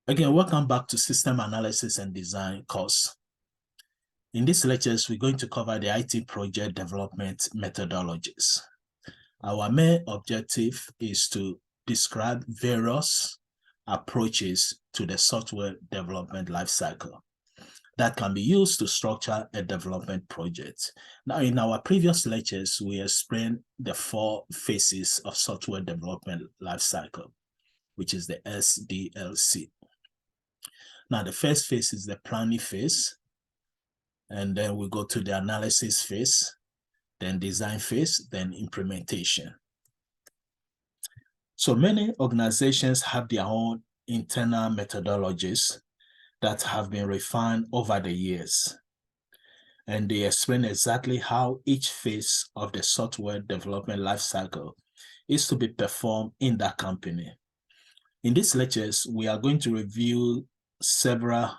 Again, welcome back to System Analysis and Design course. In these lectures, we're going to cover the IT project development methodologies. Our main objective is to describe various approaches to the software development lifecycle that can be used to structure a development project. Now, in our previous lectures, we explained the 4 phases of software development lifecycle, which is the SDLC. Now, the first phase is the planning phase, and then we go to the analysis phase, then design phase, then implementation. So many organizations have their own internal methodologies that have been refined over the years, and they explain exactly how each phase of the software development lifecycle is to be performed in that company. In these lectures, we are going to review several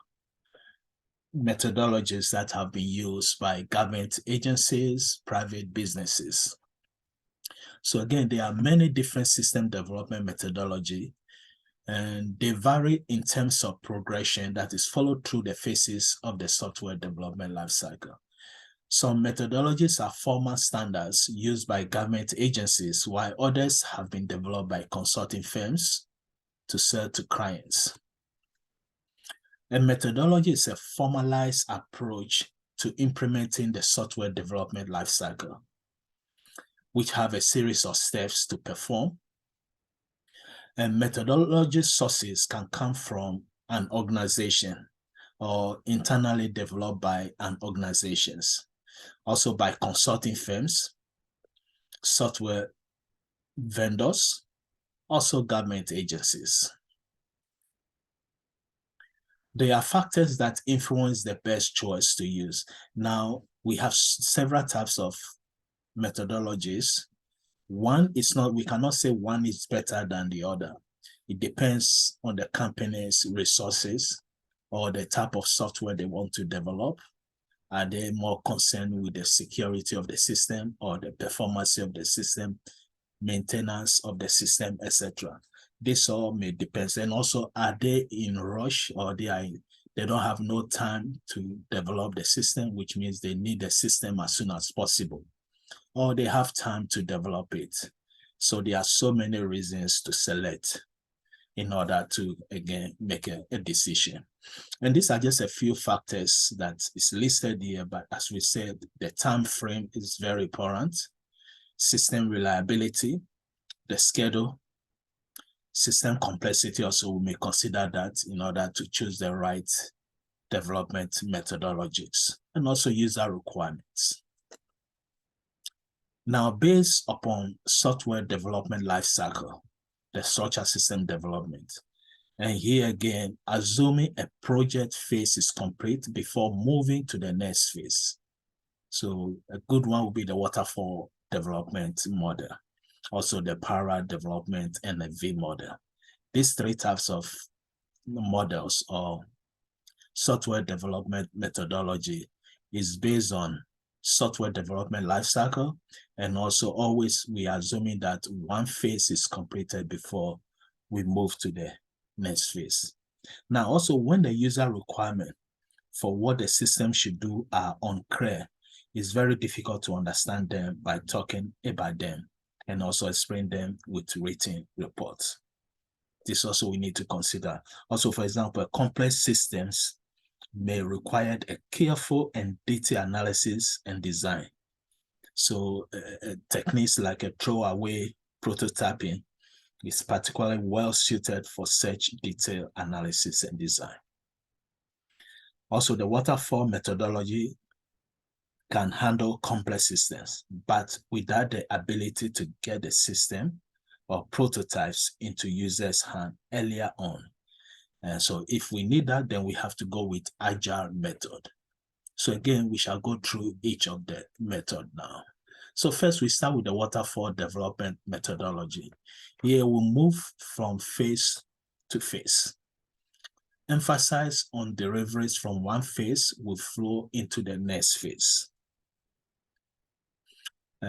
methodologies that have been used by government agencies, private businesses. So again, there are many different system development methodology, and they vary in terms of progression that is followed through the phases of the software development lifecycle. Some methodologies are formal standards used by government agencies, while others have been developed by consulting firms to sell to clients. A methodology is a formalized approach to implementing the software development lifecycle, which have a series of steps to perform. And methodology sources can come from an organization or internally developed by an organization, also by consulting firms, software vendors, also government agencies. There are factors that influence the best choice to use. Now, we have several types of methodologies. We cannot say one is better than the other. It depends on the company's resources or the type of software they want to develop. Are they more concerned with the security of the system or the performance of the system, maintenance of the system, etc.? This all may depend. And also, are they in rush, or they don't have no time to develop the system, which means they need the system as soon as possible, or they have time to develop it. So there are so many reasons to select in order to, again, make a decision. And these are just a few factors that is listed here, but as we said, the time frame is very important. System reliability, the schedule, system complexity also, we may consider that in order to choose the right development methodologies, and also user requirements. Now, based upon software development lifecycle, the structure system development, and here again, assuming a project phase is complete before moving to the next phase. So a good one would be the waterfall development model, also the para development and the V model. These 3 types of models or software development methodology is based on software development lifecycle, and also always we are assuming that one phase is completed before we move to the next phase. Now, also when the user requirement for what the system should do are unclear, it's very difficult to understand them by talking about them and also explain them with written reports. This also we need to consider. Also, for example, complex systems may require a careful and detailed analysis and design. So techniques like a throwaway prototyping is particularly well suited for such detailed analysis and design. Also, the waterfall methodology can handle complex systems, but without the ability to get the system or prototypes into users' hand earlier on. And so if we need that, then we have to go with agile method. So again, we shall go through each of the method now. So first we start with the waterfall development methodology. Here we move from phase to phase. Emphasize on deliveries from one phase will flow into the next phase.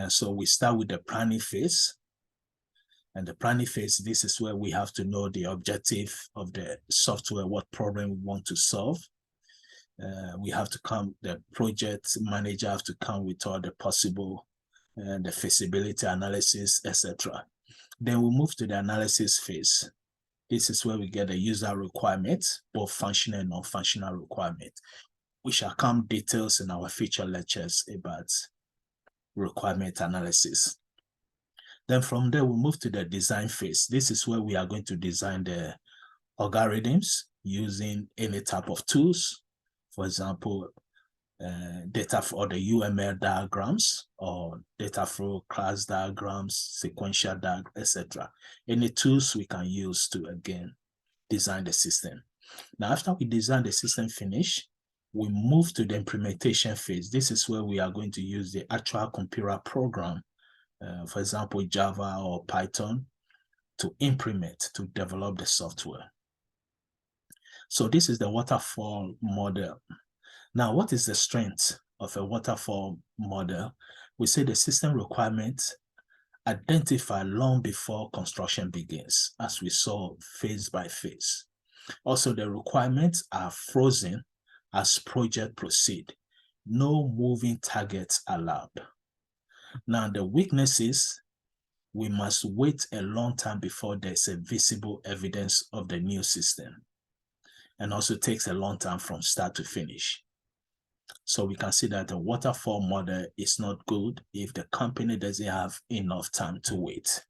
So we start with the planning phase. And the planning phase, this is where we have to know the objective of the software, what problem we want to solve. We have to come, the project manager have to come with all the possible, the feasibility analysis, etc. Then we move to the analysis phase. This is where we get the user requirements, both functional and non-functional requirements. We shall come details in our future lectures about requirement analysis. Then from there, we move to the design phase. This is where we are going to design the algorithms using any type of tools. For example, data for the UML diagrams or data flow class diagrams, sequential diagrams, etc. Any tools we can use to, again, design the system. Now, after we design the system finish, we move to the implementation phase. This is where we are going to use the actual computer program, for example, Java or Python, to implement, to develop the software. So this is the waterfall model. Now, what is the strength of a waterfall model? We say the system requirements identify long before construction begins, as we saw phase by phase. Also, the requirements are frozen as project proceed. No moving targets allowed. Now, the weaknesses, we must wait a long time before there's a visible evidence of the new system. And also takes a long time from start to finish. So we can see that the waterfall model is not good if the company doesn't have enough time to wait.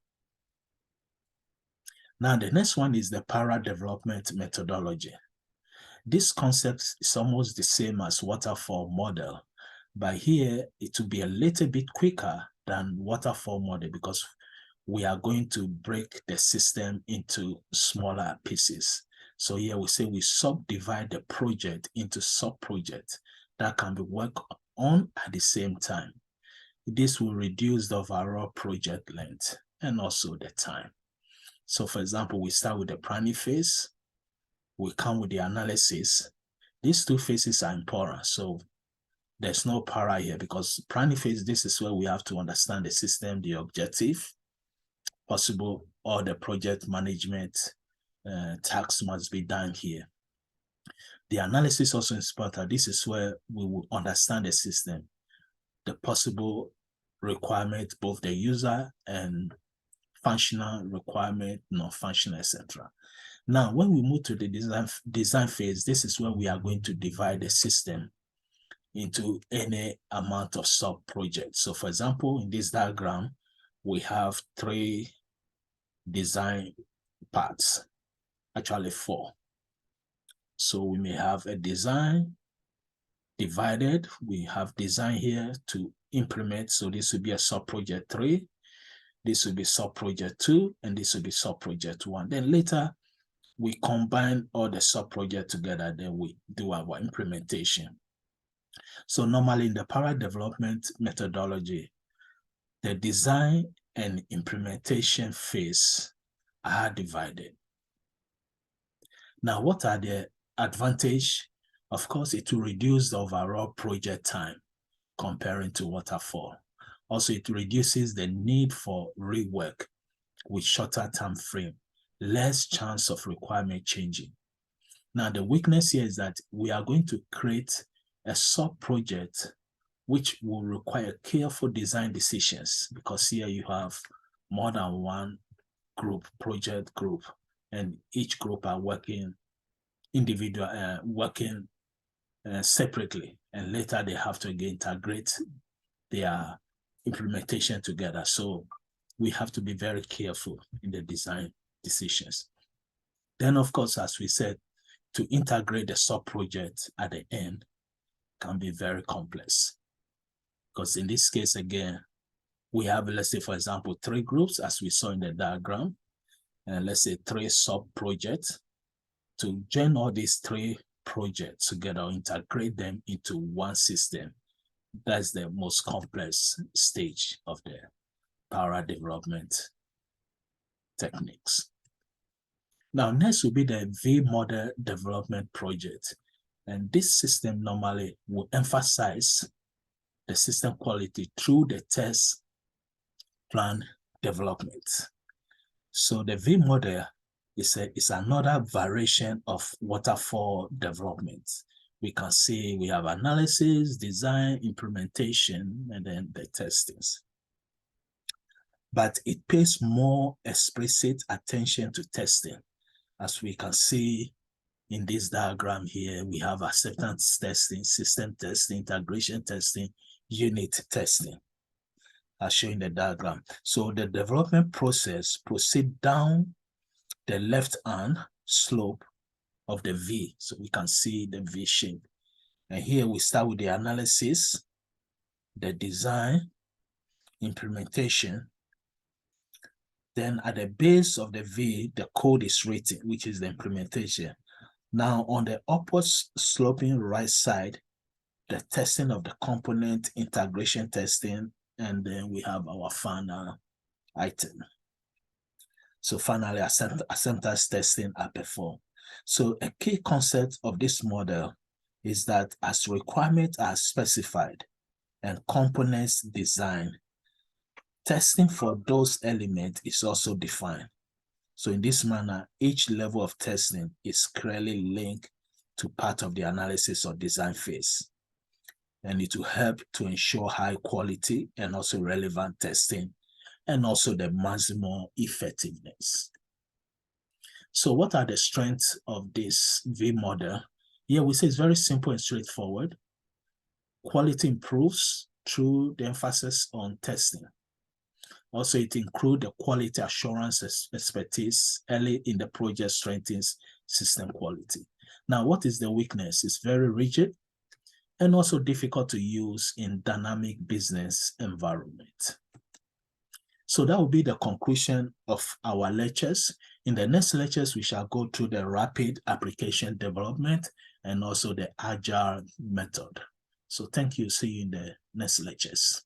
Now, the next one is the para development methodology. This concept is almost the same as waterfall model, but here it will be a little bit quicker than waterfall model because we are going to break the system into smaller pieces. So here we say we subdivide the project into sub-projects that can be worked on at the same time. This will reduce the overall project length and also the time. So for example, we start with the planning phase, we come with the analysis. These two phases are important. So there's no para here because planning phase, this is where we have to understand the system, the objective, possible, all the project management tasks must be done here. The analysis also is important. This is where we will understand the system, the possible requirement, both the user and functional requirement, non-functional, etc. Now, when we move to the design phase, this is where we are going to divide the system into any amount of sub-projects. So for example, in this diagram, we have 3 design parts, actually 4. So we may have a design divided. We have design here to implement. So this will be a sub-project 3. This will be sub-project 2, and this will be sub-project 1. Then later, we combine all the sub-projects together, then we do our implementation. So normally in the para development methodology, the design and implementation phase are divided. Now, what are the advantages? Of course, it will reduce the overall project time comparing to waterfall. Also, it reduces the need for rework with shorter time frame, less chance of requirement changing. Now, the weakness here is that we are going to create a sub-project which will require careful design decisions because here you have more than one group, project group, and each group are working separately, and later they have to again integrate their implementation together. So we have to be very careful in the design decisions. Then, of course, as we said, to integrate the sub-project at the end can be very complex. Because in this case, again, we have, let's say, for example, 3 groups, as we saw in the diagram, and let's say 3 sub-projects. To join all these 3 projects together, or integrate them into one system, that's the most complex stage of the para development techniques. Now, next will be the V-model development project. And this system normally will emphasize the system quality through the test plan development. So the V model is another variation of waterfall development. We can see we have analysis, design, implementation, and then the testings. But it pays more explicit attention to testing. As we can see in this diagram here, we have acceptance testing, system testing, integration testing, unit testing, as shown in the diagram. So the development process proceeds down the left-hand slope of the V. So we can see the V shape. And here we start with the analysis, the design, implementation. Then at the base of the V, the code is written, which is the implementation. Now on the upward sloping right side, the testing of the component, integration testing, and then we have our final item. So finally, acceptance testing are performed. So a key concept of this model is that as requirements are specified and components designed, testing for those elements is also defined. So in this manner, each level of testing is clearly linked to part of the analysis or design phase. And it will help to ensure high quality and also relevant testing, and also the maximum effectiveness. So what are the strengths of this V model? Here we say it's very simple and straightforward. Quality improves through the emphasis on testing. Also, it includes the quality assurance expertise early in the project, strengthens system quality. Now, what is the weakness? It's very rigid and also difficult to use in dynamic business environment. So that will be the conclusion of our lectures. In the next lectures, we shall go through the rapid application development and also the agile method. So thank you. See you in the next lectures.